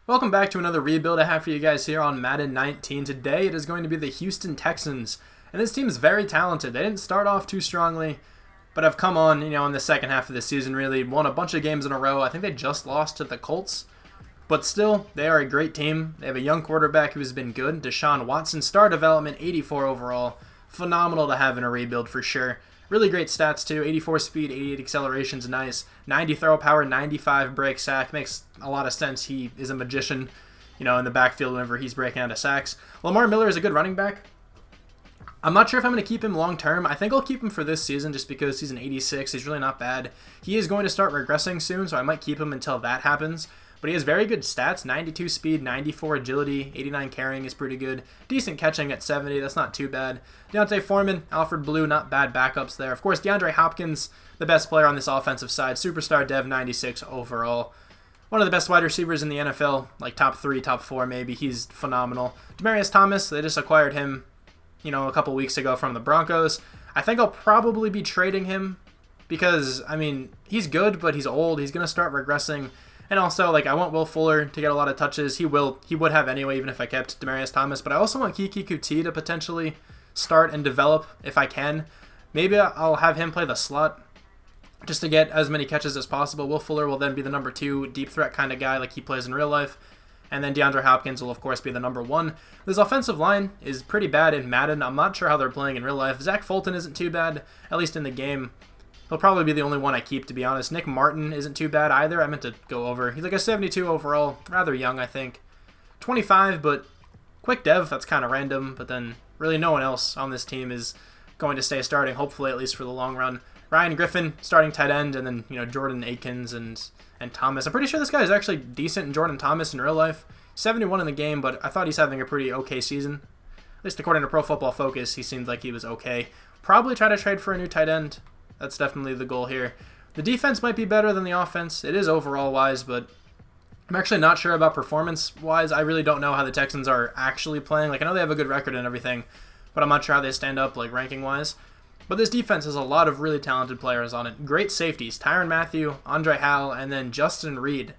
Welcome back to another rebuild I have for you guys here on Madden 19. Today it is going to be the Houston Texans, and this team is very talented. They didn't start off too strongly, but have come on, in the second half of the season, really won a bunch of games in a row. I think they just lost to the Colts, but still, they are a great team. They have a young quarterback who has been good. Deshaun Watson, star development, 84 overall. Phenomenal to have in a rebuild for sure. Really great stats too. 84 speed, 88 acceleration's nice. 90 throw power, 95 break sack. Makes a lot of sense. He is a magician, in the backfield whenever he's breaking out of sacks. Lamar Miller is a good running back. I'm not sure if I'm going to keep him long term. I think I'll keep him for this season just because he's an 86. He's really not bad. He is going to start regressing soon, so I might keep him until that happens. But he has very good stats, 92 speed, 94 agility, 89 carrying is pretty good. Decent catching at 70, that's not too bad. Deontay Foreman, Alfred Blue, not bad backups there. Of course, DeAndre Hopkins, the best player on this offensive side. Superstar dev, 96 overall. One of the best wide receivers in the NFL, like top 3, top 4 maybe. He's phenomenal. Demaryius Thomas, they just acquired him, a couple weeks ago from the Broncos. I think I'll probably be trading him because, he's good, but he's old. He's going to start regressing. And also, I want Will Fuller to get a lot of touches. He would have anyway, even if I kept Demaryius Thomas. But I also want Kiki Kuti to potentially start and develop if I can. Maybe I'll have him play the slot just to get as many catches as possible. Will Fuller will then be the number 2 deep threat kind of guy like he plays in real life. And then DeAndre Hopkins will, of course, be the number 1. This offensive line is pretty bad in Madden. I'm not sure how they're playing in real life. Zach Fulton isn't too bad, at least in the game. He'll probably be the only one I keep, to be honest. Nick Martin isn't too bad either. I meant to go over. He's like a 72 overall. Rather young, I think. 25, but quick dev. That's kind of random. But then really no one else on this team is going to stay starting, hopefully, at least for the long run. Ryan Griffin, starting tight end, and then, Jordan Akins and Thomas. I'm pretty sure this guy is actually decent in Jordan Thomas in real life. 71 in the game, but I thought he's having a pretty okay season. At least according to Pro Football Focus, he seemed like he was okay. Probably try to trade for a new tight end. That's definitely the goal here. The defense might be better than the offense. It is overall-wise, but I'm actually not sure about performance-wise. I really don't know how the Texans are actually playing. I know they have a good record and everything, but I'm not sure how they stand up, ranking-wise. But this defense has a lot of really talented players on it. Great safeties. Tyrann Mathieu, Andre Howell, and then Justin Reed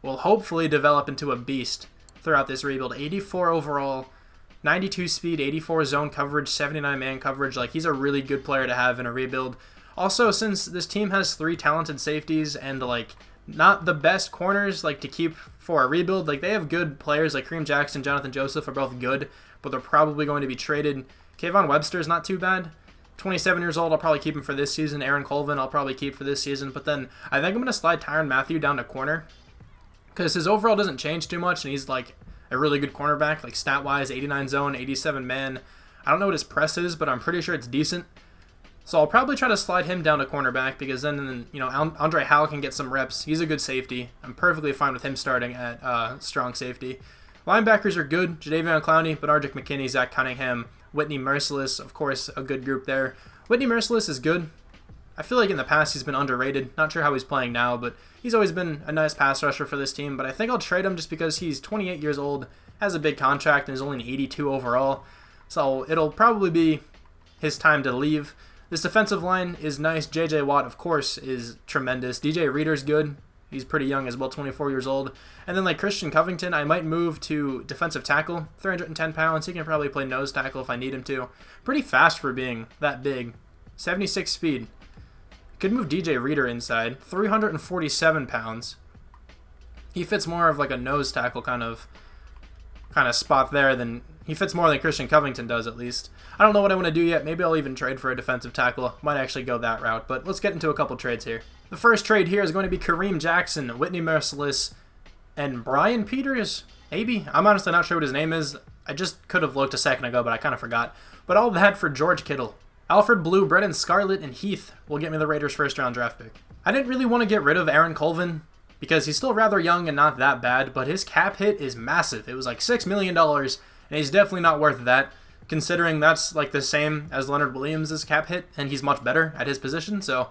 will hopefully develop into a beast throughout this rebuild. 84 overall, 92 speed, 84 zone coverage, 79 man coverage. He's a really good player to have in a rebuild. Also, since this team has 3 talented safeties and, not the best corners, to keep for a rebuild, they have good players, Kareem Jackson, Jonathan Joseph are both good, but they're probably going to be traded. Kayvon Webster's not too bad. 27 years old, I'll probably keep him for this season. Aaron Colvin, I'll probably keep for this season, but then I think I'm going to slide Tyrann Mathieu down to corner because his overall doesn't change too much, and he's, a really good cornerback, stat-wise, 89 zone, 87 man. I don't know what his press is, but I'm pretty sure it's decent. So I'll probably try to slide him down to cornerback because then, Andre Howell can get some reps. He's a good safety. I'm perfectly fine with him starting at strong safety. Linebackers are good. Jadeveon Clowney, Benardic McKinney, Zach Cunningham, Whitney Merciless, of course, a good group there. Whitney Merciless is good. I feel like in the past he's been underrated. Not sure how he's playing now, but he's always been a nice pass rusher for this team. But I think I'll trade him just because he's 28 years old, has a big contract, and is only an 82 overall. So it'll probably be his time to leave. This defensive line is nice. J.J. Watt, of course, is tremendous. DJ Reader's good. He's pretty young as well, 24 years old. And then Christian Covington, I might move to defensive tackle, 310 pounds. He can probably play nose tackle if I need him to. Pretty fast for being that big. 76 speed. Could move DJ Reader inside, 347 pounds. He fits more of a nose tackle kind of spot there than he fits more than Christian Covington does, at least. I don't know what I want to do yet. Maybe I'll even trade for a defensive tackle. Might actually go that route, but let's get into a couple trades here. The first trade here is going to be Kareem Jackson, Whitney Merciless, and Brian Peters, maybe? I'm honestly not sure what his name is. I just could have looked a second ago, but I kind of forgot. But all that for George Kittle. Alfred Blue, Brennan Scarlett, and Heath will get me the Raiders' first-round draft pick. I didn't really want to get rid of Aaron Colvin because he's still rather young and not that bad, but his cap hit is massive. It was $6 million, and he's definitely not worth that, considering that's the same as Leonard Williams' cap hit, and he's much better at his position. So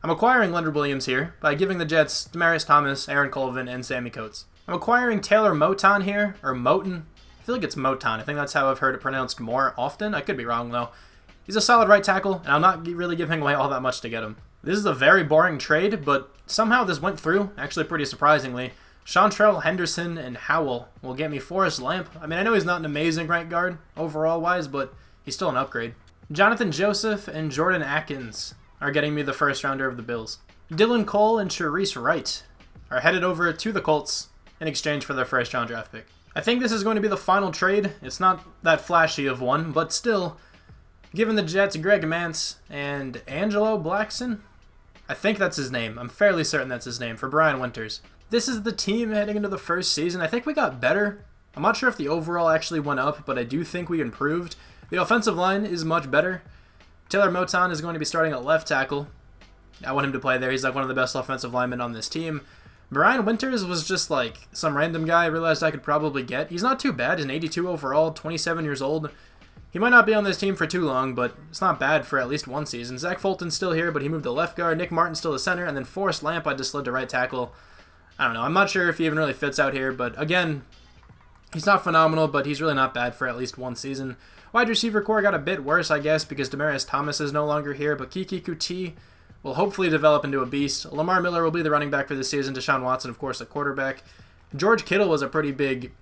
I'm acquiring Leonard Williams here by giving the Jets Demaryius Thomas, Aaron Colvin, and Sammy Coates. I'm acquiring Taylor Moton here, or Moton. I feel like it's Moton. I think that's how I've heard it pronounced more often. I could be wrong, though. He's a solid right tackle, and I'm not really giving away all that much to get him. This is a very boring trade, but somehow this went through, actually pretty surprisingly. Chantrell, Henderson, and Howell will get me Forrest Lamp. I mean, I know he's not an amazing right guard overall-wise, but he's still an upgrade. Jonathan Joseph and Jordan Atkins are getting me the first rounder of the Bills. Dylan Cole and Sharice Wright are headed over to the Colts in exchange for their first round draft pick. I think this is going to be the final trade. It's not that flashy of one, but still, given the Jets Greg Mance and Angelo Blackson, I think that's his name. I'm fairly certain that's his name, for Brian Winters. This is the team heading into the first season. I think we got better. I'm not sure if the overall actually went up, but I do think we improved. The offensive line is much better. Taylor Moton is going to be starting at left tackle. I want him to play there. He's like one of the best offensive linemen on this team. Brian Winters was just like some random guy I realized I could probably get. He's not too bad. He's an 82 overall, 27 years old. He might not be on this team for too long, but it's not bad for at least one season. Zach Fulton's still here, but he moved to left guard. Nick Martin's still the center, and then Forrest Lamp I just slid to right tackle. I don't know. I'm not sure if he even really fits out here, but again, he's not phenomenal, but he's really not bad for at least one season. Wide receiver core got a bit worse, I guess, because Demaryius Thomas is no longer here, but Kiki Kuti will hopefully develop into a beast. Lamar Miller will be the running back for this season. Deshaun Watson, of course, a quarterback. George Kittle was a pretty big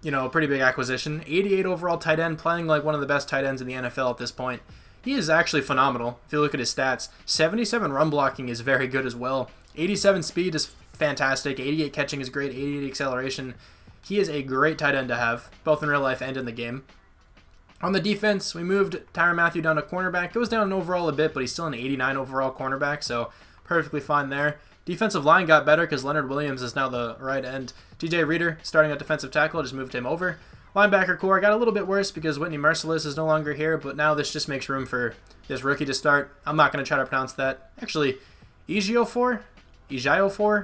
acquisition. 88 overall tight end, playing like one of the best tight ends in the NFL at this point. He is actually phenomenal if you look at his stats. 77 run blocking is very good as well. 87 speed is fantastic. 88 catching is great. 88 acceleration. He is a great tight end to have, both in real life and in the game. On the defense, we moved Tyrann Mathieu down to cornerback. Goes down in overall a bit, but he's still an 89 overall cornerback, so perfectly fine there. Defensive line got better because Leonard Williams is now the right end. TJ Reader, starting at defensive tackle, just moved him over. Linebacker core got a little bit worse because Whitney Merciless is no longer here, but now this just makes room for this rookie to start. I'm not going to try to pronounce that. Actually, Ejiofor?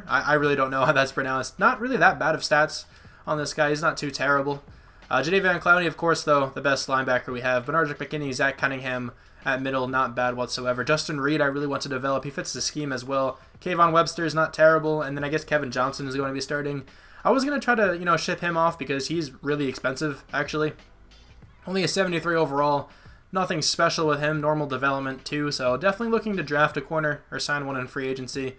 I really don't know how that's pronounced. Not really that bad of stats on this guy. He's not too terrible. Jadeveon Clowney, of course, though, the best linebacker we have. Bernard McKinney, Zach Cunningham at middle, not bad whatsoever. Justin Reed, I really want to develop. He fits the scheme as well. Kayvon Webster is not terrible, and then I guess Kevin Johnson is going to be starting. I was going to try to, ship him off because he's really expensive, actually. Only a 73 overall. Nothing special with him. Normal development, too, so definitely looking to draft a corner or sign one in free agency.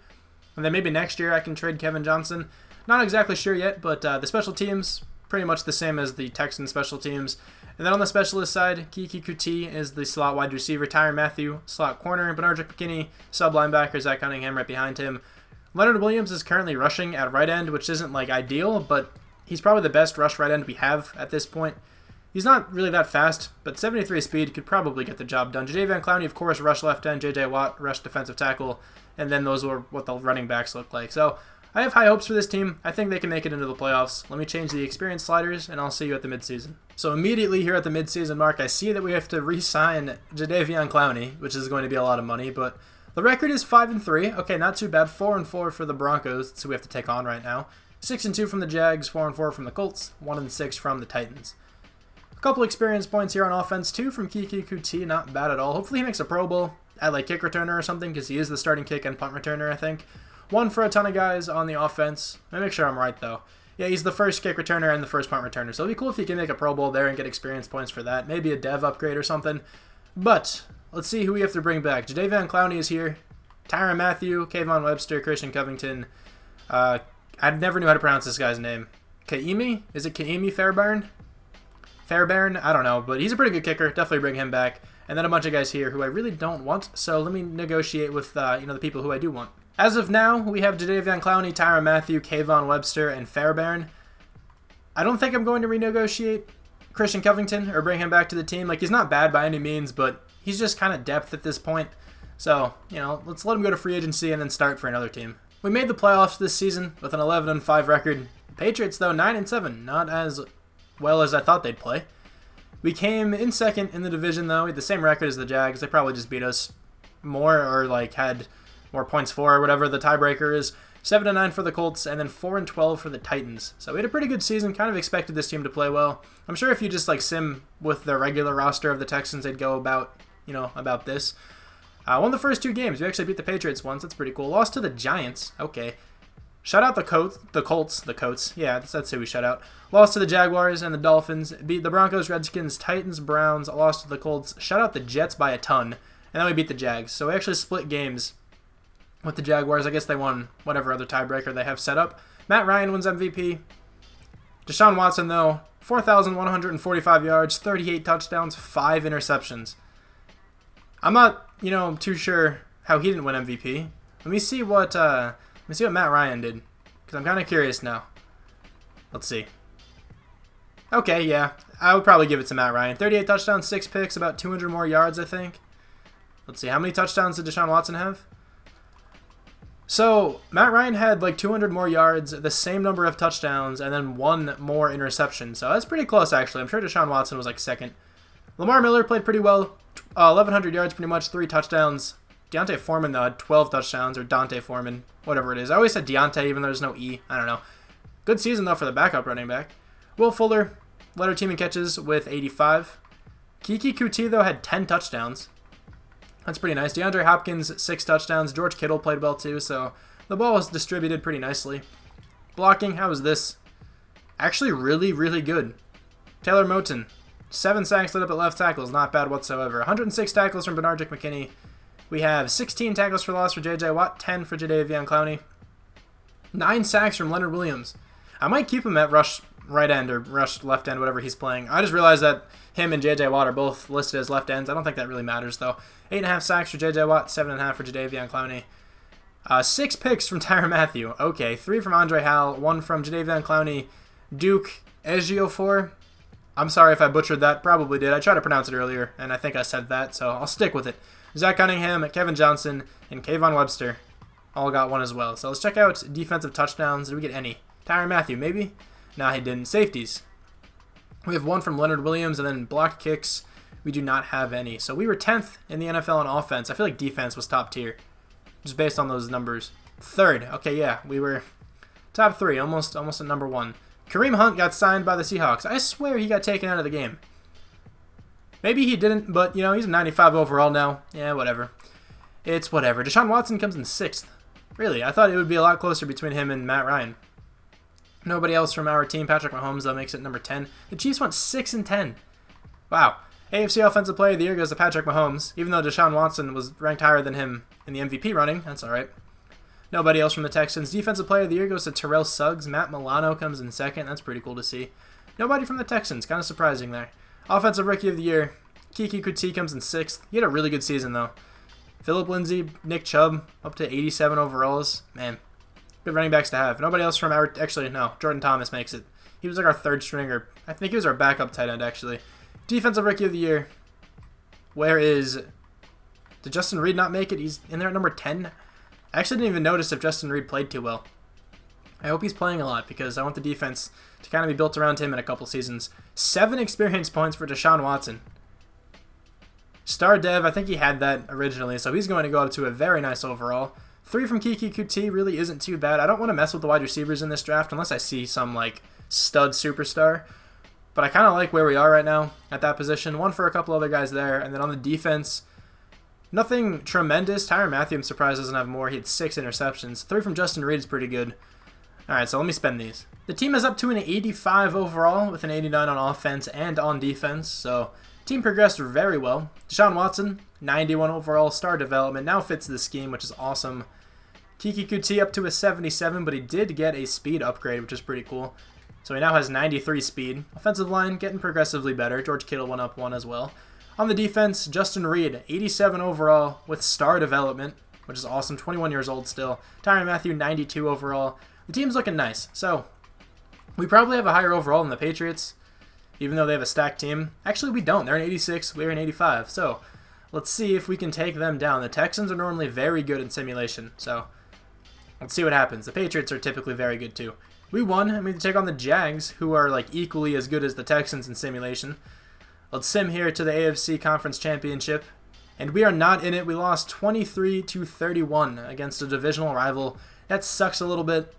And then maybe next year I can trade Kevin Johnson. Not exactly sure yet, but the special teams, pretty much the same as the Texans special teams. And then on the specialist side, Kiki Kuti is the slot wide receiver. Tyrann Mathieu, slot corner. Bernard McKinney, sub linebacker. Zach Cunningham right behind him. Leonard Williams is currently rushing at right end, which isn't like ideal, but he's probably the best rush right end we have at this point. He's not really that fast, but 73 speed could probably get the job done. Jadeveon Clowney, of course, rush left end. J.J. Watt, rush defensive tackle. And then those were what the running backs look like. So I have high hopes for this team. I think they can make it into the playoffs. Let me change the experience sliders, and I'll see you at the midseason. So immediately here at the midseason mark, I see that we have to re-sign Jadeveon Clowney, which is going to be a lot of money, but the record is 5-3. Okay, not too bad. 4-4 for the Broncos. That's who we have to take on right now. 6-2 from the Jags. 4-4 from the Colts. 1-6 from the Titans. A couple experience points here on offense, too, from Kiki Kuti. Not bad at all. Hopefully he makes a Pro Bowl at like kick returner or something, because he is the starting kick and punt returner, I think. 1 for a ton of guys on the offense. Let me make sure I'm right, though. Yeah, he's the first kick returner and the first punt returner. So it'd be cool if he can make a Pro Bowl there and get experience points for that. Maybe a dev upgrade or something. But let's see who we have to bring back. Jadeveon Clowney is here. Tyrann Mathieu, Kayvon Webster, Christian Covington. I never knew how to pronounce this guy's name. Kaimi? Is it Kaimi Fairbairn? Fairbairn? I don't know, but he's a pretty good kicker. Definitely bring him back. And then a bunch of guys here who I really don't want, so let me negotiate with the people who I do want. As of now, we have Jadeveon Clowney, Tyrann Mathieu, Kayvon Webster, and Fairbairn. I don't think I'm going to renegotiate Christian Covington or bring him back to the team. Like, he's not bad by any means, but he's just kind of depth at this point. So, let's let him go to free agency and then start for another team. We made the playoffs this season with an 11-5 record. The Patriots, though, 9-7. Not as well as I thought they'd play. We came in second in the division, though. We had the same record as the Jags. They probably just beat us more or, had more points for or whatever the tiebreaker is. 7-9 for the Colts, and then 4-12 for the Titans. So we had a pretty good season. Kind of expected this team to play well. I'm sure if you just, sim with the regular roster of the Texans, they'd go about, about this. Won the first 2 games. We actually beat the Patriots once. That's pretty cool. Lost to the Giants. Okay. Shut out the Colts. Yeah, that's who we shut out. Lost to the Jaguars and the Dolphins. Beat the Broncos, Redskins, Titans, Browns. Lost to the Colts. Shut out the Jets by a ton. And then we beat the Jags. So we actually split games with the Jaguars. I guess they won whatever other tiebreaker they have set up. Matt Ryan wins MVP. Deshaun Watson, though, 4,145 yards, 38 touchdowns, 5 interceptions. I'm not, too sure how he didn't win MVP. Let me see what Matt Ryan did, because I'm kind of curious now. Let's see. Okay, yeah, I would probably give it to Matt Ryan. 38 touchdowns, 6 picks, about 200 more yards, I think. Let's see, how many touchdowns did Deshaun Watson have? So, Matt Ryan had like 200 more yards, the same number of touchdowns, and then 1 more interception. So that's pretty close, actually. I'm sure Deshaun Watson was like second. Lamar Miller played pretty well. 1,100 yards pretty much, 3 touchdowns. Deontay Foreman, though, had 12 touchdowns, or Dante Foreman, whatever it is. I always said Deontay, even though there's no E. I don't know. Good season, though, for the backup running back. Will Fuller led our team in catches with 85. Kiki Kuti, though, had 10 touchdowns. That's pretty nice. DeAndre Hopkins, 6 touchdowns. George Kittle played well, too, so the ball was distributed pretty nicely. Blocking, how was this? Actually really, really good. Taylor Moton, 7 sacks led up at left tackles. Not bad whatsoever. 106 tackles from Benardrick McKinney. We have 16 tackles for loss for J.J. Watt, 10 for Jadeveon Clowney. 9 sacks from Leonard Williams. I might keep him at rush right end or rush left end, whatever he's playing. I just realized that him and J.J. Watt are both listed as left ends. I don't think that really matters, though. 8.5 sacks for J.J. Watt, 7.5 for Jadeveon Clowney. 6 picks from Tyrann Mathieu. Okay, 3 from Andre Howell, 1 from Jadeveon Clowney. Duke Ejiofor. I'm sorry if I butchered that. Probably did. I tried to pronounce it earlier, and I think I said that, so I'll stick with it. Zach Cunningham, Kevin Johnson, and Kayvon Webster all got 1 as well. So let's check out defensive touchdowns. Did we get any? Tyrann Mathieu, maybe? Nah, he didn't. Safeties. We have 1 from Leonard Williams, and then blocked kicks. We do not have any. So we were 10th in the NFL on offense. I feel like defense was top tier, just based on those numbers. 3rd. Okay, yeah, we were top 3, almost at number 1. Kareem Hunt got signed by the Seahawks. I swear he got taken out of the game. Maybe he didn't, but, he's a 95 overall now. Yeah, whatever. It's whatever. Deshaun Watson comes in 6th. Really, I thought it would be a lot closer between him and Matt Ryan. Nobody else from our team. Patrick Mahomes, though, makes it number 10. The Chiefs went 6-10. Wow. AFC Offensive Player of the Year goes to Patrick Mahomes, even though Deshaun Watson was ranked higher than him in the MVP running. That's all right. Nobody else from the Texans. Defensive Player of the Year goes to Terrell Suggs. Matt Milano comes in 2nd. That's pretty cool to see. Nobody from the Texans. Kind of surprising there. Offensive Rookie of the Year, Kiki Kuti comes in 6th. He had a really good season, though. Phillip Lindsay, Nick Chubb, up to 87 overalls. Man, good running backs to have. Nobody else from our... Actually, no. Jordan Thomas makes it. He was like our 3rd stringer. I think he was our backup tight end, actually. Defensive Rookie of the Year. Where is... Did Justin Reed not make it? He's in there at number 10. I actually didn't even notice if Justin Reed played too well. I hope he's playing a lot because I want the defense to kind of be built around him in a couple seasons. 7 experience points for Deshaun Watson. Star Dev, I think he had that originally, so he's going to go up to a very nice overall. 3 from Kiki Kuti really isn't too bad. I don't want to mess with the wide receivers in this draft unless I see some, like, stud superstar. But I kind of like where we are right now at that position. 1 for a couple other guys there. And then on the defense, nothing tremendous. Tyrann Mathieu, I'm surprised, doesn't have more. He had 6 interceptions. 3 from Justin Reed is pretty good. All right, so let me spend these. The team is up to an 85 overall with an 89 on offense and on defense. So team progressed very well. Deshaun Watson, 91 overall, star development. Now fits the scheme, which is awesome. Kiki Kuti up to a 77, but he did get a speed upgrade, which is pretty cool. So he now has 93 speed. Offensive line getting progressively better. George Kittle went up 1 as well. On the defense, Justin Reed, 87 overall with star development, which is awesome. 21 years old still. Tyrann Mathieu, 92 overall. The team's looking nice. So we probably have a higher overall than the Patriots, even though they have a stacked team. Actually, we don't. They're in 86. We're in 85. So let's see if we can take them down. The Texans are normally very good in simulation. So let's see what happens. The Patriots are typically very good too. We won, and we take on the Jags, who are like equally as good as the Texans in simulation. Let's sim here to the AFC Conference Championship, and we are not in it. We lost 23-31 against a divisional rival. That sucks a little bit.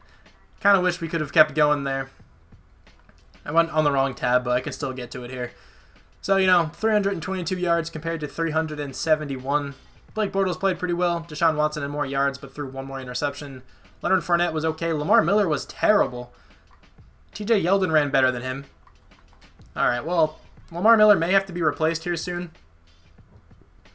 Kind of wish we could have kept going there. I went on the wrong tab, but I can still get to it here. So, 322 yards compared to 371. Blake Bortles played pretty well. Deshaun Watson had more yards, but threw 1 more interception. Leonard Fournette was okay. Lamar Miller was terrible. TJ Yeldon ran better than him. Alright, well, Lamar Miller may have to be replaced here soon.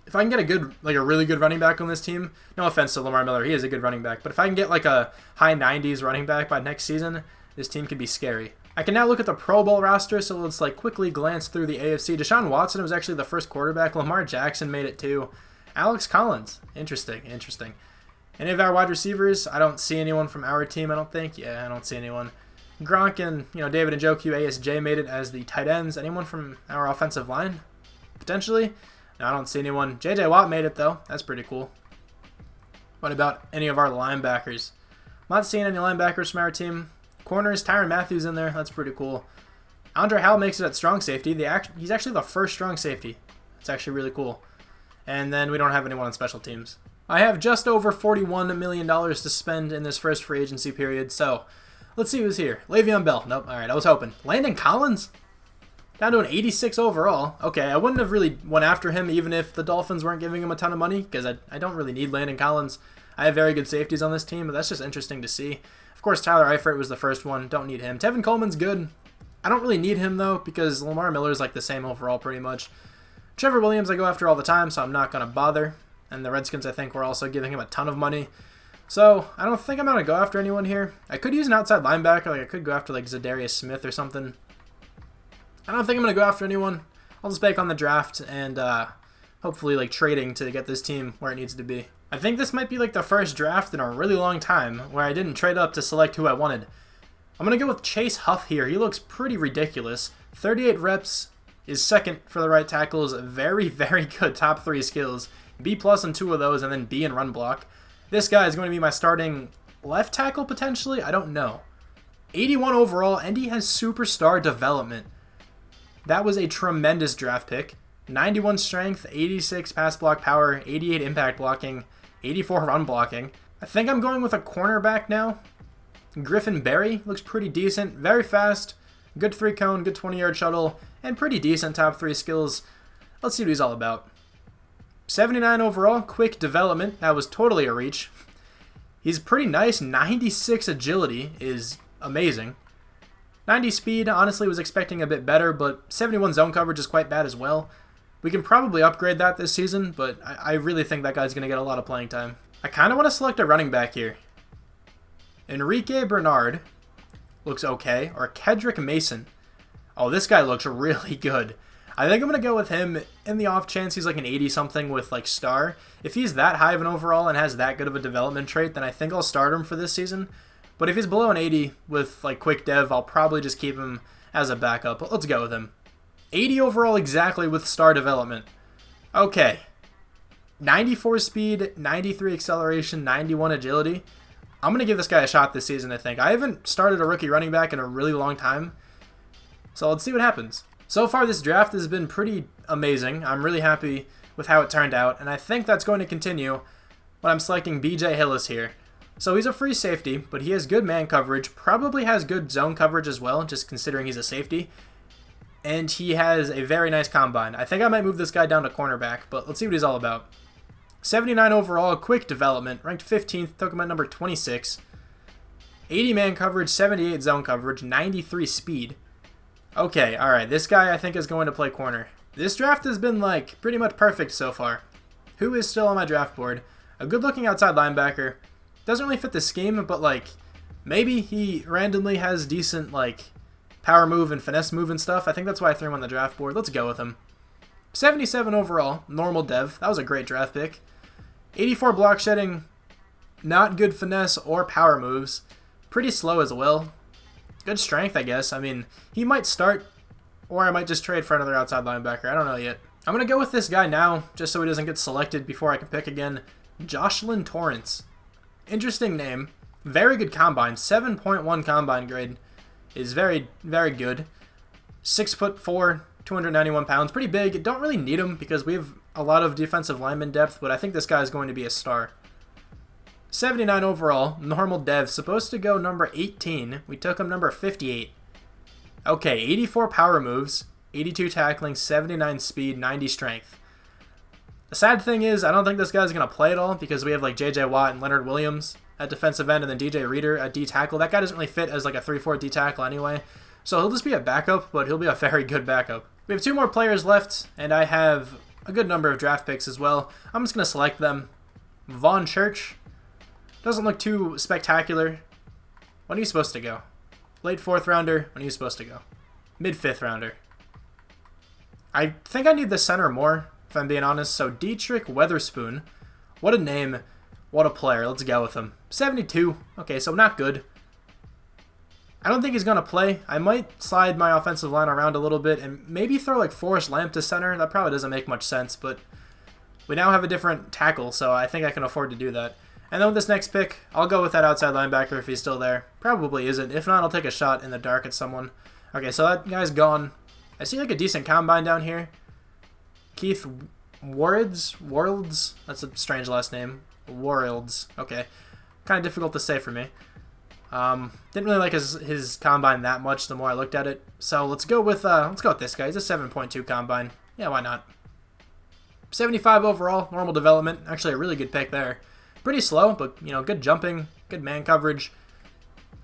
If I can get a really good running back on this team, no offense to Lamar Miller, he is a good running back, but if I can get like a high 90s running back by next season, this team could be scary. I can now look at the Pro Bowl roster, so let's like quickly glance through the AFC. Deshaun Watson was actually the first quarterback. Lamar Jackson made it too. Alex Collins, interesting. Any of our wide receivers? I don't see anyone from our team, I don't think. Yeah, I don't see anyone. Gronk and David Njoku, ASJ made it as the tight ends. Anyone from our offensive line? Potentially? No, I don't see anyone. JJ Watt made it though. That's pretty cool. What about any of our linebackers? I'm not seeing any linebackers from our team. Corners, Tyrann Mathieu in there. That's pretty cool. Andre Howell makes it at strong safety. He's actually the first strong safety. It's actually really cool. And then we don't have anyone on special teams. I have just over $41 million to spend in this first free agency period, so let's see who's here. Le'Veon Bell. Nope. All right, I was hoping. Landon Collins? Down to an 86 overall. Okay, I wouldn't have really went after him even if the Dolphins weren't giving him a ton of money, because I don't really need Landon Collins. I have very good safeties on this team, but that's just interesting to see. Of course, Tyler Eifert was the first one. Don't need him. Tevin Coleman's good. I don't really need him, though, because Lamar Miller's like the same overall pretty much. Trevor Williams I go after all the time, so I'm not going to bother. And the Redskins, I think, were also giving him a ton of money. So I don't think I'm going to go after anyone here. I could use an outside linebacker. Like I could go after like Zadarius Smith or something. I don't think I'm going to go after anyone. I'll just bake on the draft and hopefully like trading to get this team where it needs to be. I think this might be like the first draft in a really long time where I didn't trade up to select who I wanted. I'm going to go with Chase Huff here. He looks pretty ridiculous. 38 reps is second for the right tackles. Very, very good top 3 skills. B+ in 2 of those and then B in run block. This guy is going to be my starting left tackle potentially. I don't know. 81 overall and he has superstar development. That was a tremendous draft pick. 91 strength, 86 pass block power, 88 impact blocking, 84 run blocking. I think I'm going with a cornerback now. Griffin Berry looks pretty decent, very fast, good 3-cone, good 20-yard shuttle, and pretty decent top 3 skills. Let's see what he's all about. 79 overall, quick development. That was totally a reach. He's pretty nice. 96 agility is amazing. 90 speed, honestly was expecting a bit better, but 71 zone coverage is quite bad as well. We can probably upgrade that this season, but I really think that guy's going to get a lot of playing time. I kind of want to select a running back here. Enrique Bernard looks okay, or Kedrick Mason. Oh, this guy looks really good. I think I'm going to go with him in the off chance he's like an 80-something with like star. If he's that high of an overall and has that good of a development trait, then I think I'll start him for this season. But if he's below an 80 with like quick dev, I'll probably just keep him as a backup. But let's go with him. 80 overall exactly with star development. Okay. 94 speed, 93 acceleration, 91 agility. I'm going to give this guy a shot this season, I think. I haven't started a rookie running back in a really long time. So let's see what happens. So far, this draft has been pretty amazing. I'm really happy with how it turned out, and I think that's going to continue when I'm selecting BJ Hillis here. So he's a free safety, but he has good man coverage, probably has good zone coverage as well, just considering he's a safety. And he has a very nice combine. I think I might move this guy down to cornerback, but let's see what he's all about. 79 overall, quick development, ranked 15th, took him at number 26. 80 man coverage, 78 zone coverage, 93 speed. Okay, alright, this guy I think is going to play corner. This draft has been like pretty much perfect so far. Who is still on my draft board? A good looking outside linebacker. Doesn't really fit the scheme, but like maybe he randomly has decent like power move and finesse move and stuff. I think that's why I threw him on the draft board. Let's go with him. 77 overall, normal dev. That was a great draft pick. 84 block shedding, not good finesse or power moves. Pretty slow as well. Good strength, I guess. I mean, he might start, or I might just trade for another outside linebacker. I don't know yet. I'm going to go with this guy now, just so he doesn't get selected before I can pick again. Jocelyn Torrance. Interesting name. Very good combine. 7.1 combine grade is very, very good. 6'4", 291 pounds. Pretty big. Don't really need him because we have a lot of defensive lineman depth, but I think this guy is going to be a star. 79 overall, normal dev, supposed to go number 18. We took him number 58. Okay, 84 power moves, 82 tackling, 79 speed, 90 strength. The sad thing is, I don't think this guy's going to play at all because we have like J.J. Watt and Leonard Williams, at defensive end and then DJ Reader at D tackle. That guy doesn't really fit as like a 3-4 D tackle anyway. So he'll just be a backup, but he'll be a very good backup. We have 2 more players left, and I have a good number of draft picks as well. I'm just going to select them. Vaughn Church. Doesn't look too spectacular. When are you supposed to go? Late 4th rounder. When are you supposed to go? Mid 5th rounder. I think I need the center more, if I'm being honest. So Dietrich Weatherspoon. What a name. What a player. Let's go with him. 72. Okay, so not good. I don't think he's going to play. I might slide my offensive line around a little bit and maybe throw like Forrest Lamp to center. That probably doesn't make much sense, but we now have a different tackle, so I think I can afford to do that. And then with this next pick, I'll go with that outside linebacker if he's still there. Probably isn't. If not, I'll take a shot in the dark at someone. Okay, so that guy's gone. I see like a decent combine down here. Keith Worlds? That's a strange last name. Worlds. Okay. Kind of difficult to say for me. Didn't really like his combine that much the more I looked at it. So let's go with this guy. He's a 7.2 combine. Yeah, why not? 75 overall, normal development. Actually a really good pick there. Pretty slow, but you know, good jumping, good man coverage.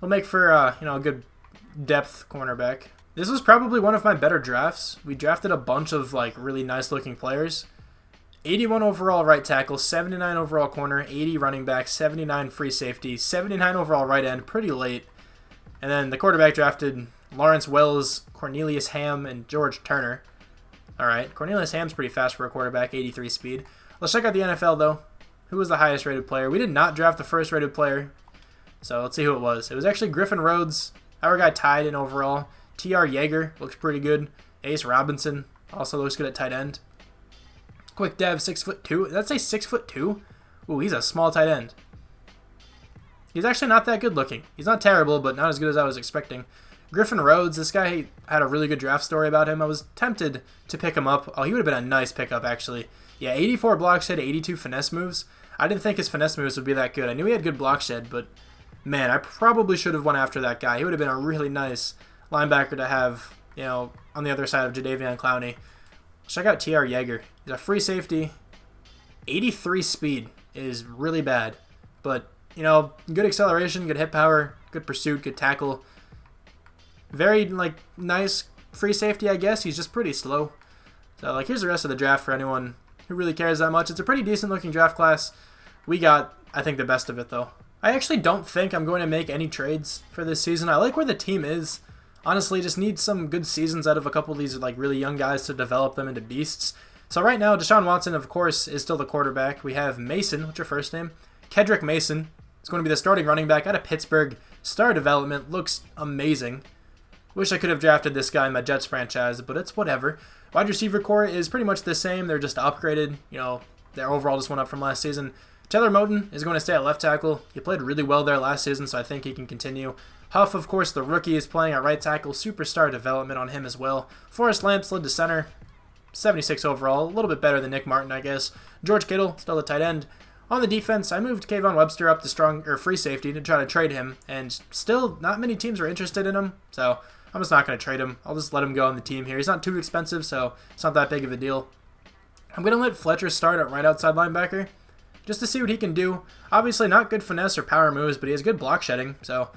He'll make for you know, a good depth cornerback. This was probably one of my better drafts. We drafted a bunch of like really nice looking players. 81 overall right tackle, 79 overall corner, 80 running back, 79 free safety, 79 overall right end, pretty late. And then the quarterback drafted Lawrence Wells, Cornelius Ham, and George Turner. All right, Cornelius Ham's pretty fast for a quarterback, 83 speed. Let's check out the NFL though. Who was the highest rated player? We did not draft the first rated player. So let's see who it was. It was actually Griffin Rhodes. Our guy tied in overall. T.R. Yeager looks pretty good. Ace Robinson also looks good at tight end. Quick Dev, 6'2". Did that say 6'2"? Ooh, he's a small tight end. He's actually not that good looking. He's not terrible, but not as good as I was expecting. Griffin Rhodes, this guy had a really good draft story about him. I was tempted to pick him up. Oh, he would have been a nice pickup, actually. Yeah, 84 block shed, 82 finesse moves. I didn't think his finesse moves would be that good. I knew he had good block shed, but man, I probably should have went after that guy. He would have been a really nice linebacker to have, you know, on the other side of Jadeveon Clowney. Check out T.R. Yeager. He's a free safety. 83 speed is really bad. But, you know, good acceleration, good hit power, good pursuit, good tackle. Very, like, nice free safety, I guess. He's just pretty slow. So, like, here's the rest of the draft for anyone who really cares that much. It's a pretty decent-looking draft class. We got, I think, the best of it, though. I actually don't think I'm going to make any trades for this season. I like where the team is. Honestly, just need some good seasons out of a couple of these like really young guys to develop them into beasts. So right now, Deshaun Watson, of course, is still the quarterback. We have Mason, what's your first name? Kedrick Mason is going to be the starting running back out of Pittsburgh. Star development, looks amazing. Wish I could have drafted this guy in my Jets franchise, but it's whatever. Wide receiver core is pretty much the same. They're just upgraded. You know, their overall just went up from last season. Taylor Moton is going to stay at left tackle. He played really well there last season, so I think he can continue. Huff, of course, the rookie, is playing at right tackle. Superstar development on him as well. Forrest Lamp slid to center. 76 overall. A little bit better than Nick Martin, I guess. George Kittle, still a tight end. On the defense, I moved Kayvon Webster up to free safety to try to trade him, and still not many teams are interested in him, so I'm just not going to trade him. I'll just let him go on the team here. He's not too expensive, so it's not that big of a deal. I'm going to let Fletcher start at right outside linebacker just to see what he can do. Obviously not good finesse or power moves, but he has good block shedding, so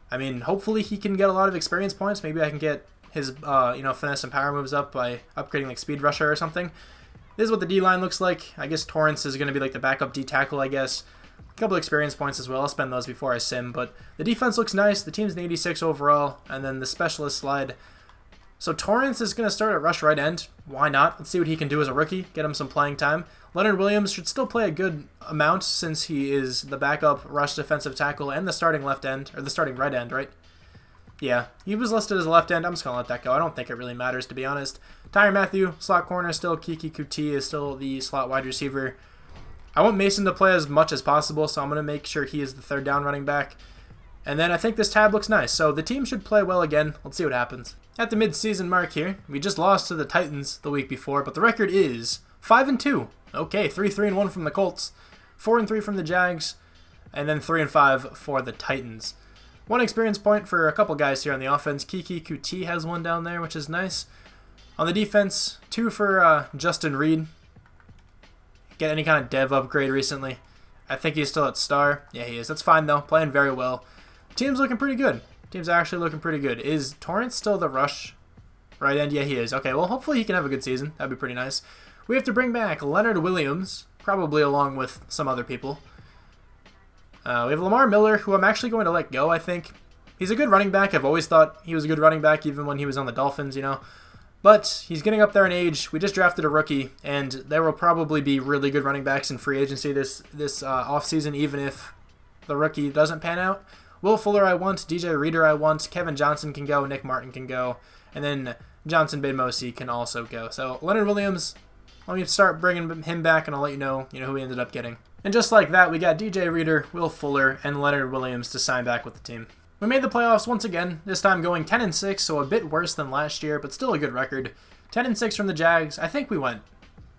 I mean, hopefully he can get a lot of experience points. Maybe I can get his, finesse and power moves up by upgrading like speed rusher or something. This is what the D-line looks like. I guess Torrance is going to be like the backup D-tackle, I guess. A couple experience points as well. I'll spend those before I sim, but the defense looks nice. The team's an 86 overall, and then the specialist slide. So Torrance is going to start at rush right end. Why not? Let's see what he can do as a rookie. Get him some playing time. Leonard Williams should still play a good amount since he is the backup rush defensive tackle and the starting left end, or the starting right end, right? Yeah, he was listed as a left end. I'm just going to let that go. I don't think it really matters, to be honest. Tyrann Mathieu, slot corner still. Kiki Kuti is still the slot wide receiver. I want Mason to play as much as possible, so I'm going to make sure he is the third down running back. And then I think this tab looks nice, so the team should play well again. Let's see what happens. At the mid-season mark here, we just lost to the Titans the week before, but the record is 5-2. Okay, 3-3-1 from the Colts, 4-3 from the Jags, and then 3-5 for the Titans. One experience point for a couple guys here on the offense. Kiki Kuti has one down there, which is nice. On the defense, 2 for Justin Reed. Get any kind of dev upgrade recently. I think he's still at star. Yeah, he is. That's fine, though. Playing very well. Team's looking pretty good. Team's actually looking pretty good. Is Torrance still the rush right end? Yeah, he is. Okay, well, hopefully he can have a good season. That'd be pretty nice. We have to bring back Leonard Williams, probably along with some other people. We have Lamar Miller, who I'm actually going to let go, I think. He's a good running back. I've always thought he was a good running back, even when he was on the Dolphins, you know. But he's getting up there in age. We just drafted a rookie, and there will probably be really good running backs in free agency this offseason, even if the rookie doesn't pan out. Will Fuller I want, DJ Reader I want, Kevin Johnson can go, Nick Martin can go, and then Johnson Bademosi can also go. So Leonard Williams, let me start bringing him back, and I'll let you know who he ended up getting. And just like that, we got DJ Reader, Will Fuller, and Leonard Williams to sign back with the team. We made the playoffs once again, this time going 10-6, so a bit worse than last year, but still a good record. 10-6 from the Jags. I think we went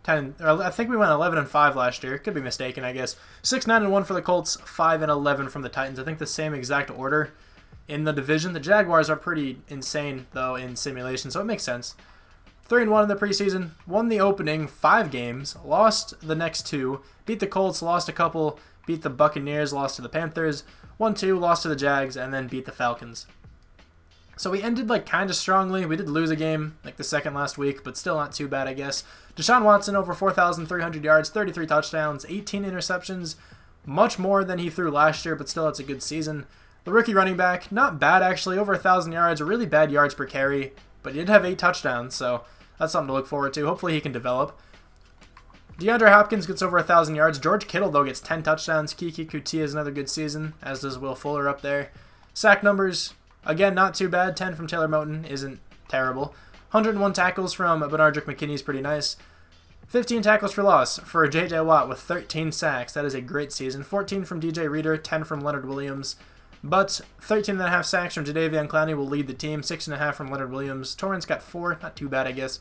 11-5 last year. Could be mistaken, I guess. 6-9-1 for the Colts, 5-11 from the Titans. I think the same exact order in the division. The Jaguars are pretty insane, though, in simulation, so it makes sense. 3-1 in the preseason, won the opening 5 games, lost the next 2, beat the Colts, lost a couple, beat the Buccaneers, lost to the Panthers, 1-2, lost to the Jags, and then beat the Falcons. So we ended kind of strongly. We did lose a game, the second last week, but still not too bad, I guess. Deshaun Watson over 4,300 yards, 33 touchdowns, 18 interceptions, much more than he threw last year, but still it's a good season. The rookie running back, not bad actually, over 1,000 yards, really bad yards per carry, but he did have 8 touchdowns, so that's something to look forward to. Hopefully he can develop. DeAndre Hopkins gets over 1,000 yards. George Kittle, though, gets 10 touchdowns. Kiki Kuti has another good season, as does Will Fuller up there. Sack numbers, again, not too bad. 10 from Taylor Moton isn't terrible. 101 tackles from Benardrick McKinney is pretty nice. 15 tackles for loss for J.J. Watt with 13 sacks. That is a great season. 14 from DJ Reader, 10 from Leonard Williams. But 13.5 sacks from Jadeveon Clowney will lead the team. 6.5 from Leonard Williams. Torrance got 4. Not too bad, I guess.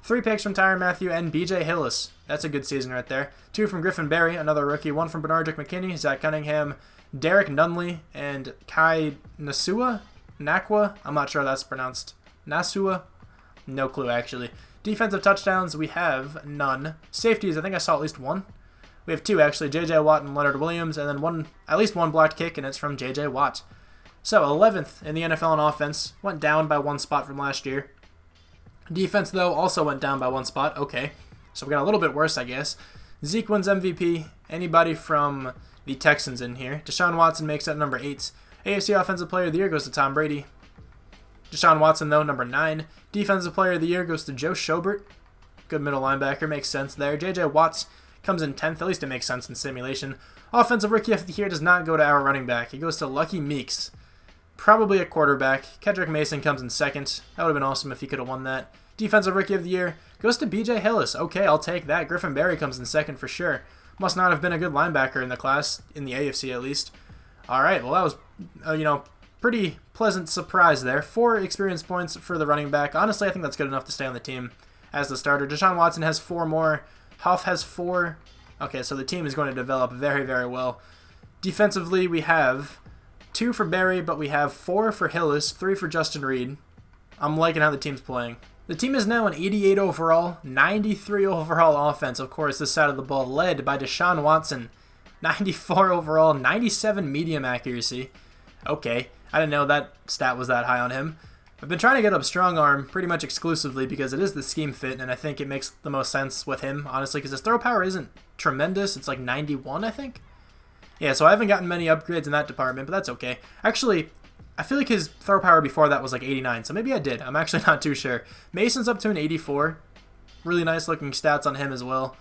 3 picks from Tyrann Mathieu and B.J. Hillis. That's a good season right there. 2 from Griffin Berry, another rookie. 1 from Benardrick McKinney, Zach Cunningham, Derek Nunley, and Kai Nakwa. I'm not sure how that's pronounced. Nasua? No clue, actually. Defensive touchdowns, we have none. Safeties, I think I saw at least 1. We have 2, actually. J.J. Watt and Leonard Williams, and then at least one blocked kick, and it's from J.J. Watt. So, 11th in the NFL in offense. Went down by 1 spot from last year. Defense, though, also went down by 1 spot. Okay. So we got a little bit worse, I guess. Zeke wins MVP. Anybody from the Texans in here? Deshaun Watson makes that number 8. AFC Offensive Player of the Year goes to Tom Brady. Deshaun Watson, though, number 9. Defensive Player of the Year goes to Joe Schobert. Good middle linebacker. Makes sense there. J.J. Watts comes in 10th. At least it makes sense in simulation. Offensive Rookie of the Year does not go to our running back. He goes to Lucky Meeks. Probably a quarterback. Kendrick Mason comes in 2nd. That would have been awesome if he could have won that. Defensive Rookie of the Year goes to B.J. Hillis. Okay, I'll take that. Griffin Berry comes in 2nd for sure. Must not have been a good linebacker in the class, in the AFC at least. All right, well, that was, pretty pleasant surprise there. 4 experience points for the running back. Honestly, I think that's good enough to stay on the team as the starter. Deshaun Watson has 4 more. Huff has 4. Okay, so the team is going to develop very, very well. Defensively, we have 2 for Berry, but we have 4 for Hillis, 3 for Justin Reed. I'm liking how the team's playing. The team is now an 88 overall, 93 overall offense, of course, this side of the ball, led by Deshaun Watson. 94 overall, 97 medium accuracy. Okay, I didn't know that stat was that high on him. I've been trying to get up strong arm pretty much exclusively because it is the scheme fit, and I think it makes the most sense with him, honestly, because his throw power isn't tremendous. It's like 91, I think. Yeah, so I haven't gotten many upgrades in that department, but that's okay. Actually, I feel like his throw power before that was like 89, so maybe I did. I'm actually not too sure. Mason's up to an 84. Really nice looking stats on him as well.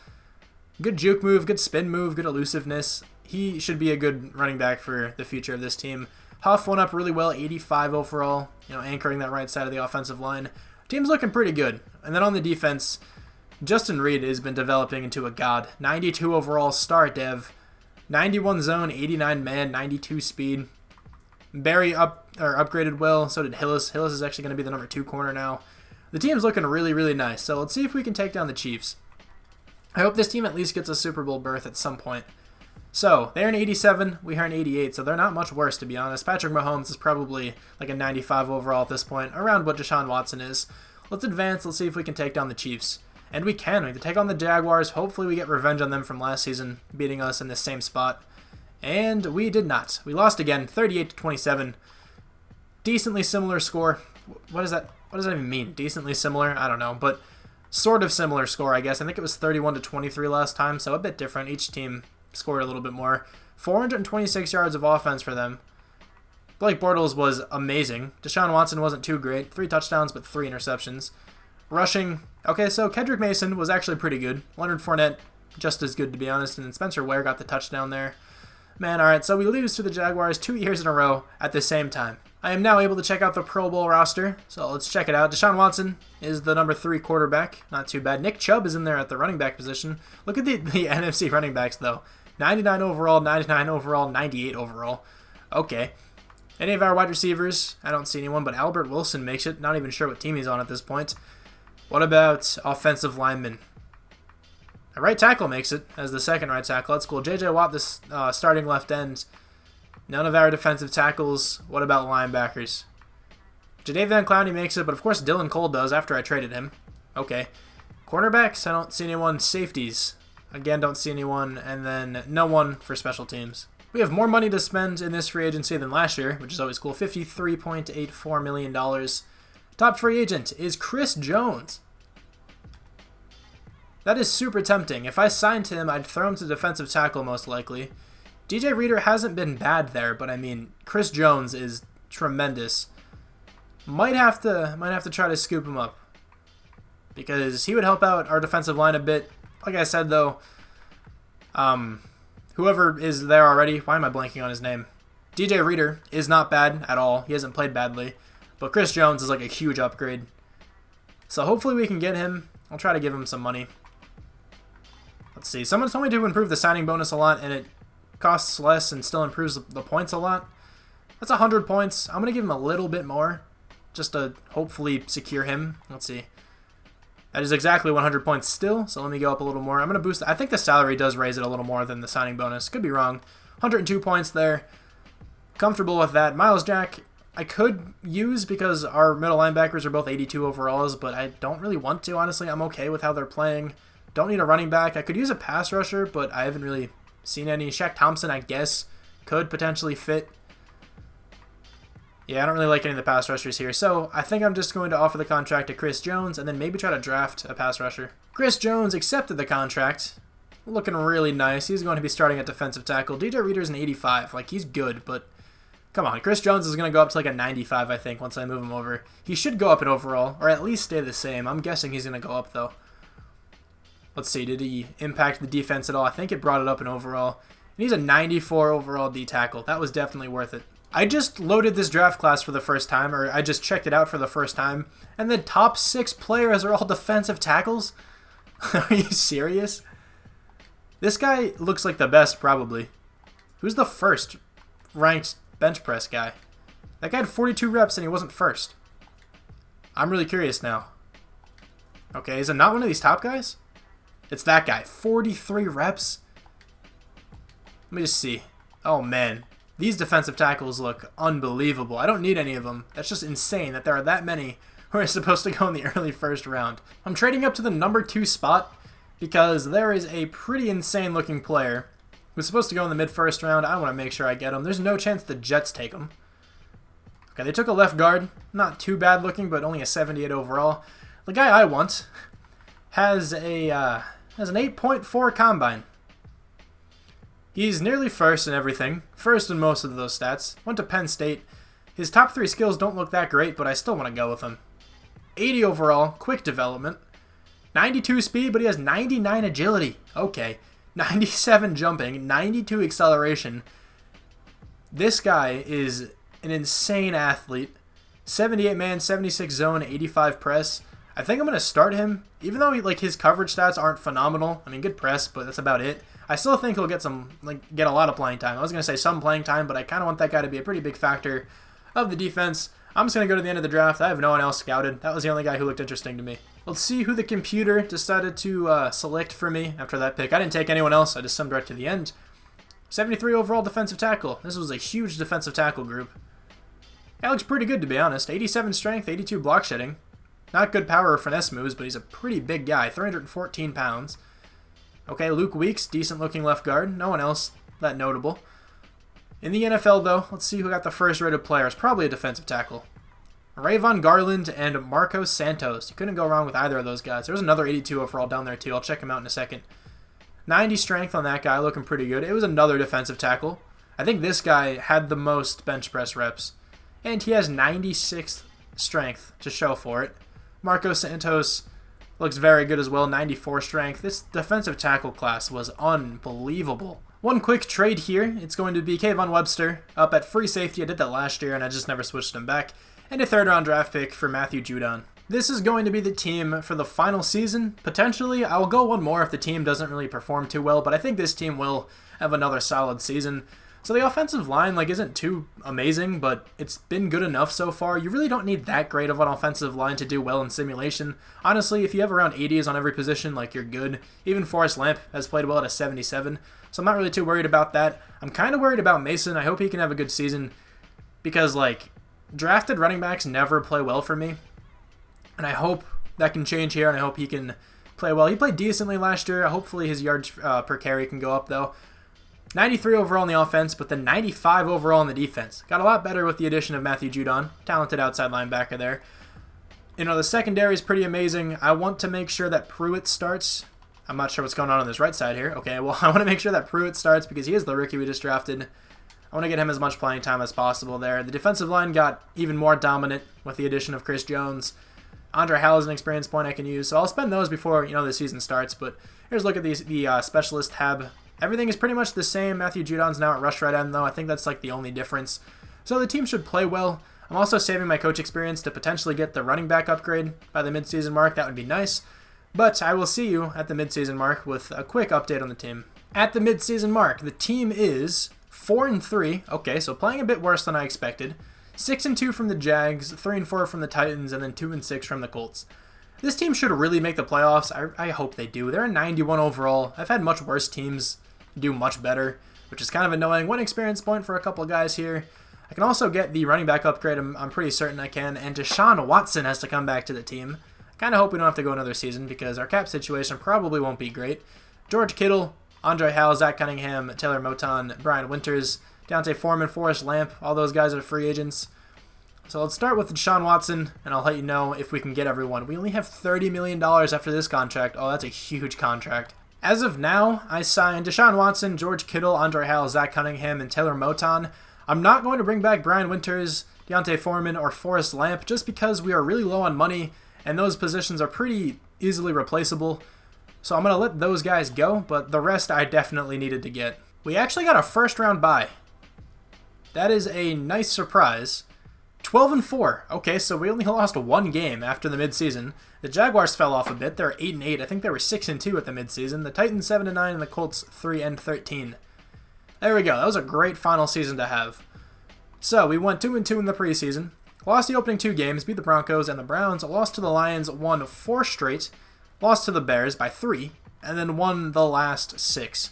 Good juke move, good spin move, good elusiveness. He should be a good running back for the future of this team. Huff went up really well, 85 overall, anchoring that right side of the offensive line. Team's looking pretty good. And then on the defense, Justin Reed has been developing into a god. 92 overall, star dev. 91 zone, 89 man, 92 speed. Berry upgraded well, so did Hillis. Hillis is actually going to be the number 2 corner now. The team's looking really, really nice, so let's see if we can take down the Chiefs. I hope this team at least gets a Super Bowl berth at some point. So, they're an 87, we are an 88, so they're not much worse, to be honest. Patrick Mahomes is probably like a 95 overall at this point, around what Deshaun Watson is. Let's advance, let's see if we can take down the Chiefs. And we can. We can take on the Jaguars. Hopefully we get revenge on them from last season, beating us in the same spot. And we did not. We lost again, 38-27. Decently similar score. What does that even mean? Decently similar? I don't know, but sort of similar score, I guess. I think it was 31-23 last time, so a bit different. Each team scored a little bit more. 426 yards of offense for them. Blake Bortles was amazing. Deshaun Watson wasn't too great. 3 touchdowns, but 3 interceptions. Rushing, okay, so Kendrick Mason was actually pretty good. Leonard Fournette, just as good, to be honest. And then Spencer Ware got the touchdown there. Man, all right, so we lose to the Jaguars 2 years in a row at the same time. I am now able to check out the Pro Bowl roster, so let's check it out. Deshaun Watson is the number 3 quarterback. Not too bad. Nick Chubb is in there at the running back position. Look at the NFC running backs, though. 99 overall, 99 overall, 98 overall. Okay. Any of our wide receivers? I don't see anyone, but Albert Wilson makes it. Not even sure what team he's on at this point. What about offensive linemen? A right tackle makes it as the second right tackle. That's cool. J.J. Watt, this starting left end. None of our defensive tackles. What about linebackers? Jadeveon Clowney makes it, but of course Dylan Cole does after I traded him. Okay. Cornerbacks, I don't see anyone. Safeties, again, don't see anyone. And then no one for special teams. We have more money to spend in this free agency than last year, which is always cool. $53.84 million. Top free agent is Chris Jones. That is super tempting. If I signed him, I'd throw him to defensive tackle most likely. DJ Reader hasn't been bad there, but I mean, Chris Jones is tremendous. Might have to try to scoop him up because he would help out our defensive line a bit. Like I said, though, whoever is there already, why am I blanking on his name? DJ Reader is not bad at all. He hasn't played badly. But Chris Jones is like a huge upgrade. So hopefully we can get him. I'll try to give him some money. Let's see. Someone told me to improve the signing bonus a lot, and it costs less and still improves the points a lot. That's 100 points. I'm going to give him a little bit more just to hopefully secure him. Let's see. That is exactly 100 points still, so let me go up a little more. I'm going to boost. I think the salary does raise it a little more than the signing bonus. Could be wrong. 102 points there. Comfortable with that. Miles Jack, I could use because our middle linebackers are both 82 overalls, but I don't really want to, honestly. I'm okay with how they're playing. Don't need a running back. I could use a pass rusher, but I haven't really seen any. Shaq Thompson, I guess, could potentially fit. Yeah, I don't really like any of the pass rushers here, so I think I'm just going to offer the contract to Chris Jones and then maybe try to draft a pass rusher. Chris Jones accepted the contract. Looking really nice. He's going to be starting at defensive tackle. DJ Reader's an 85. Like, he's good, but come on. Chris Jones is going to go up to like a 95, I think, once I move him over. He should go up in overall, or at least stay the same. I'm guessing he's going to go up, though. Let's see. Did he impact the defense at all? I think it brought it up in overall. And he's a 94 overall D tackle. That was definitely worth it. I just loaded this draft class for the first time, or I just checked it out for the first time, and the top 6 players are all defensive tackles? Are you serious? This guy looks like the best, probably. Who's the first ranked bench press guy? That guy had 42 reps and he wasn't first. I'm really curious now. Okay, is it not one of these top guys? It's that guy. 43 reps? Let me just see. Oh, man. These defensive tackles look unbelievable. I don't need any of them. That's just insane that there are that many who are supposed to go in the early first round. I'm trading up to the number 2 spot because there is a pretty insane looking player who's supposed to go in the mid-first round. I want to make sure I get him. There's no chance the Jets take him. Okay, they took a left guard. Not too bad looking, but only a 78 overall. The guy I want has an 8.4 combine. He's nearly first in everything. First in most of those stats. Went to Penn State. His top 3 skills don't look that great, but I still want to go with him. 80 overall, quick development. 92 speed, but he has 99 agility. Okay. 97 jumping, 92 acceleration. This guy is an insane athlete. 78 man, 76 zone, 85 press. I think I'm going to start him, even though his coverage stats aren't phenomenal. I mean, good press, but that's about it. I still think he'll get a lot of playing time. I was going to say some playing time, but I kind of want that guy to be a pretty big factor of the defense. I'm just going to go to the end of the draft. I have no one else scouted. That was the only guy who looked interesting to me. Let's see who the computer decided to select for me after that pick. I didn't take anyone else. I just summed right to the end. 73 overall defensive tackle. This was a huge defensive tackle group. That looks pretty good, to be honest. 87 strength, 82 block shedding. Not good power or finesse moves, but he's a pretty big guy, 314 pounds. Okay, Luke Weeks, decent looking left guard. No one else that notable. In the NFL, though, let's see who got the first rated players. Probably a defensive tackle. Rayvon Garland and Marcos Santos. You couldn't go wrong with either of those guys. There's another 82 overall down there, too. I'll check him out in a second. 90 strength on that guy, looking pretty good. It was another defensive tackle. I think this guy had the most bench press reps. And he has 96 strength to show for it. Marcos Santos looks very good as well, 94 strength. This defensive tackle class was unbelievable. One quick trade here. It's going to be Kayvon Webster up at free safety. I did that last year, and I just never switched him back. And a third-round draft pick for Matthew Judon. This is going to be the team for the final season. Potentially, I'll go one more if the team doesn't really perform too well, but I think this team will have another solid season. So the offensive line isn't too amazing, but it's been good enough so far. You really don't need that great of an offensive line to do well in simulation. Honestly, if you have around 80s on every position, you're good. Even Forrest Lamp has played well at a 77, so I'm not really too worried about that. I'm kind of worried about Mason. I hope he can have a good season because, drafted running backs never play well for me, and I hope that can change here, and I hope he can play well. He played decently last year. Hopefully his yards per carry can go up, though. 93 overall in the offense, but then 95 overall in the defense. Got a lot better with the addition of Matthew Judon, talented outside linebacker there. The secondary is pretty amazing. I want to make sure that Pruitt starts. I'm not sure what's going on this right side here. Okay, well, I want to make sure that Pruitt starts because he is the rookie we just drafted. I want to get him as much playing time as possible there. The defensive line got even more dominant with the addition of Chris Jones. Andre Howell is an experience point I can use, so I'll spend those before the season starts. But here's a look at the specialist tab. Everything is pretty much the same. Matthew Judon's now at rush right end, though. I think that's the only difference. So the team should play well. I'm also saving my coach experience to potentially get the running back upgrade by the midseason mark. That would be nice. But I will see you at the midseason mark with a quick update on the team. At the midseason mark, the team is 4-3. Okay, so playing a bit worse than I expected. 6-2 from the Jags, 3-4 from the Titans, and then 2-6 from the Colts. This team should really make the playoffs. I hope they do. They're a 91 overall. I've had much worse teams do much better, which is kind of annoying. One experience point for a couple of guys here. I can also get the running back upgrade. I'm pretty certain I can. And Deshaun Watson has to come back to the team. I kind of hope we don't have to go another season because our cap situation probably won't be great. George Kittle, Andre Howell, Zach Cunningham, Taylor Moton, Brian Winters, Deontay Foreman, Forrest Lamp. All those guys are free agents. So let's start with Deshaun Watson, and I'll let you know if we can get everyone. We only have $30 million after this contract. Oh, that's a huge contract. As of now, I signed Deshaun Watson, George Kittle, Andre Howell, Zach Cunningham, and Taylor Moton. I'm not going to bring back Brian Winters, Deontay Foreman, or Forrest Lamp just because we are really low on money, and those positions are pretty easily replaceable. So I'm going to let those guys go, but the rest I definitely needed to get. We actually got a first-round bye. That is a nice surprise. 12-4. Okay, so we only lost one game after the midseason. The Jaguars fell off a bit. They're 8-8. I think they were 6-2 at the midseason. The Titans 7-9 and the Colts 3-13. There we go. That was a great final season to have. So we went 2-2 in the preseason. Lost the opening 2 games, beat the Broncos and the Browns. Lost to the Lions, won 4 straight. Lost to the Bears by 3, and then won the last 6.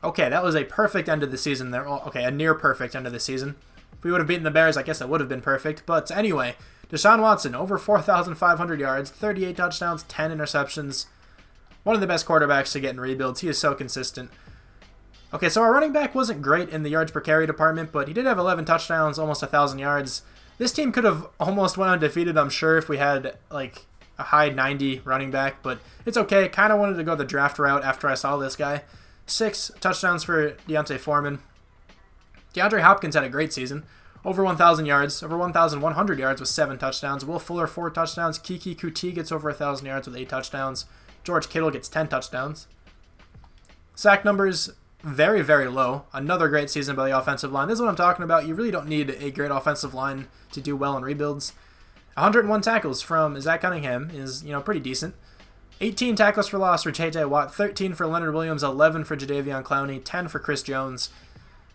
Okay, that was a perfect end of the season there. Okay, a near perfect end of the season. If we would have beaten the Bears, I guess that would have been perfect. But anyway, Deshaun Watson, over 4,500 yards, 38 touchdowns, 10 interceptions. One of the best quarterbacks to get in rebuilds. He is so consistent. Okay, so our running back wasn't great in the yards per carry department, but he did have 11 touchdowns, almost 1,000 yards. This team could have almost went undefeated, I'm sure, if we had, a high 90 running back. But it's okay. Kind of wanted to go the draft route after I saw this guy. 6 touchdowns for Deontay Foreman. DeAndre Hopkins had a great season. Over 1,000 yards, over 1,100 yards with 7 touchdowns. Will Fuller, 4 touchdowns. Kiki Kuti gets over 1,000 yards with 8 touchdowns. George Kittle gets 10 touchdowns. Sack numbers, very, very low. Another great season by the offensive line. This is what I'm talking about. You really don't need a great offensive line to do well in rebuilds. 101 tackles from Zach Cunningham is, pretty decent. 18 tackles for loss for J.J. Watt. 13 for Leonard Williams. 11 for Jadeveon Clowney. 10 for Chris Jones.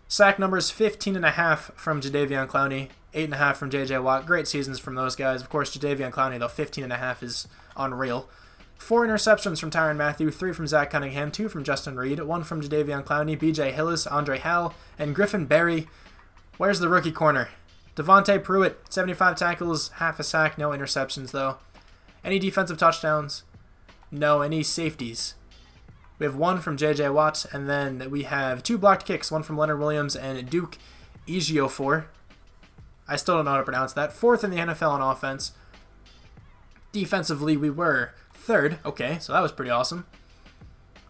Sack numbers, 15.5 from Jadeveon Clowney, 8.5 from J.J. Watt. Great seasons from those guys. Of course, Jadeveon Clowney, though, 15.5 is unreal. 4 interceptions from Tyrann Mathieu, 3 from Zach Cunningham, 2 from Justin Reed, 1 from Jadeveon Clowney, B.J. Hillis, Andre Howell, and Griffin Berry. Where's the rookie corner? Devontae Pruitt, 75 tackles, half a sack, no interceptions, though. Any defensive touchdowns? No. Any safeties? We have one from J.J. Watt, and then we have 2 blocked kicks, one from Leonard Williams and Duke Ejiofor. I still don't know how to pronounce that. 4th in the NFL on offense. Defensively, we were 3rd. Okay, so that was pretty awesome.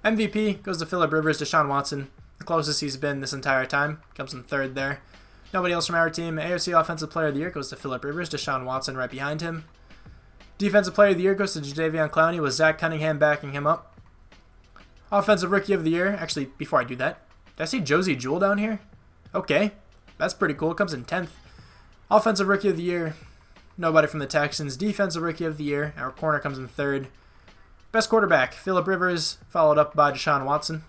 MVP goes to Phillip Rivers. Deshaun Watson, the closest he's been this entire time, comes in 3rd there. Nobody else from our team. AFC Offensive Player of the Year goes to Phillip Rivers. Deshaun Watson right behind him. Defensive Player of the Year goes to Jadeveon Clowney with Zach Cunningham backing him up. Offensive Rookie of the Year. Actually, before I do that, did I see Josie Jewell down here? Okay, that's pretty cool. Comes in 10th. Offensive Rookie of the Year, nobody from the Texans. Defensive Rookie of the Year, our corner comes in 3rd. Best quarterback, Phillip Rivers, followed up by Deshaun Watson.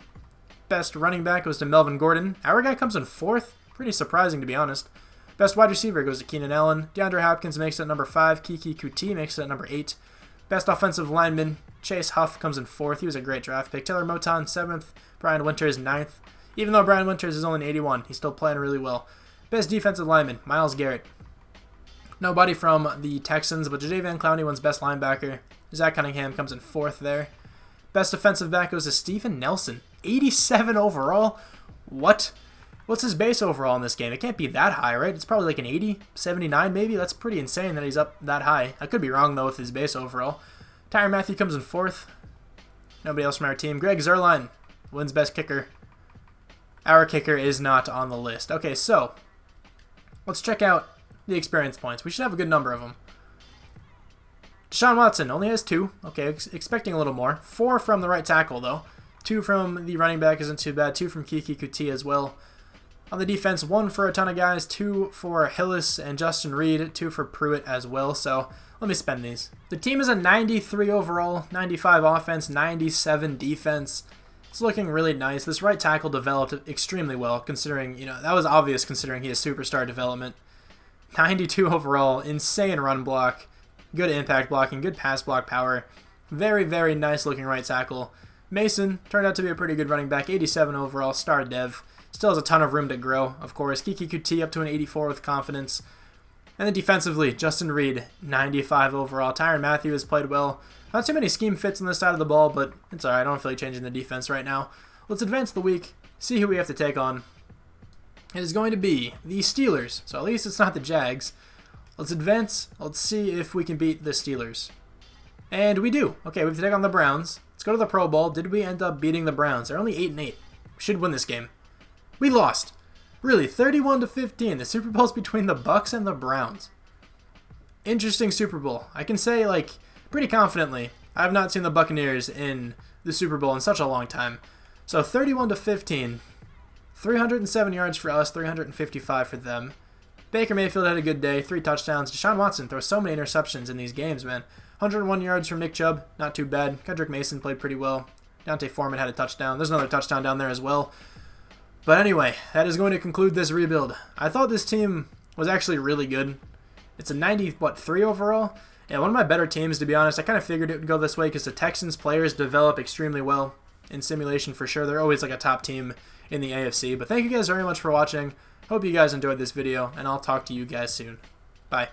Best running back goes to Melvin Gordon. Our guy comes in 4th. Pretty surprising, to be honest. Best wide receiver goes to Keenan Allen. DeAndre Hopkins makes it at number 5. Kiki Kuti makes it at number 8. Best offensive lineman, Chase Huff, comes in 4th. He was a great draft pick. Taylor Moton, 7th. Brian Winters, 9th. Even though Brian Winters is only an 81, he's still playing really well. Best defensive lineman, Myles Garrett. Nobody from the Texans, but Jadeveon Clowney wins best linebacker. Zach Cunningham comes in 4th there. Best defensive back goes to Steven Nelson. 87 overall? What? What's his base overall in this game? It can't be that high, right? It's probably like an 80, 79 maybe? That's pretty insane that he's up that high. I could be wrong, though, with his base overall. Tyrann Mathieu comes in 4th. Nobody else from our team. Greg Zuerlein wins best kicker. Our kicker is not on the list. Okay, so let's check out the experience points. We should have a good number of them. Deshaun Watson only has 2. Okay, expecting a little more. 4 from the right tackle, though. 2 from the running back isn't too bad. 2 from Kiki Kuti as well. On the defense, 1 for a ton of guys. 2 for Hillis and Justin Reed. 2 for Pruitt as well. So let me spend these. The team is a 93 overall, 95 offense, 97 defense. It's looking really nice. This right tackle developed extremely well, considering, that was obvious considering he has superstar development. 92 overall, insane run block, good impact blocking, good pass block power. Very, very nice looking right tackle. Mason turned out to be a pretty good running back, 87 overall, star dev. Still has a ton of room to grow, of course. Kiki Kuti up to an 84 with confidence. And then defensively, Justin Reed, 95 overall. Tyrann Mathieu has played well. Not too many scheme fits on this side of the ball, but it's alright. I don't feel like changing the defense right now. Let's advance the week, see who we have to take on. It is going to be the Steelers, so at least it's not the Jags. Let's advance. Let's see if we can beat the Steelers. And we do. Okay, we have to take on the Browns. Let's go to the Pro Bowl. Did we end up beating the Browns? They're only 8-8. We should win this game. We lost. Really, 31-15. The Super Bowl's between the Bucs and the Browns. Interesting Super Bowl. I can say, pretty confidently, I have not seen the Buccaneers in the Super Bowl in such a long time. So 31-15. 307 yards for us, 355 for them. Baker Mayfield had a good day, 3 touchdowns. Deshaun Watson throws so many interceptions in these games, man. 101 yards from Nick Chubb, not too bad. Kendrick Mason played pretty well. Dante Foreman had a touchdown. There's another touchdown down there as well. But anyway, that is going to conclude this rebuild. I thought this team was actually really good. It's a 93 overall. And one of my better teams, to be honest. I kind of figured it would go this way because the Texans players develop extremely well in simulation for sure. They're always like a top team in the AFC. But thank you guys very much for watching. Hope you guys enjoyed this video, and I'll talk to you guys soon. Bye.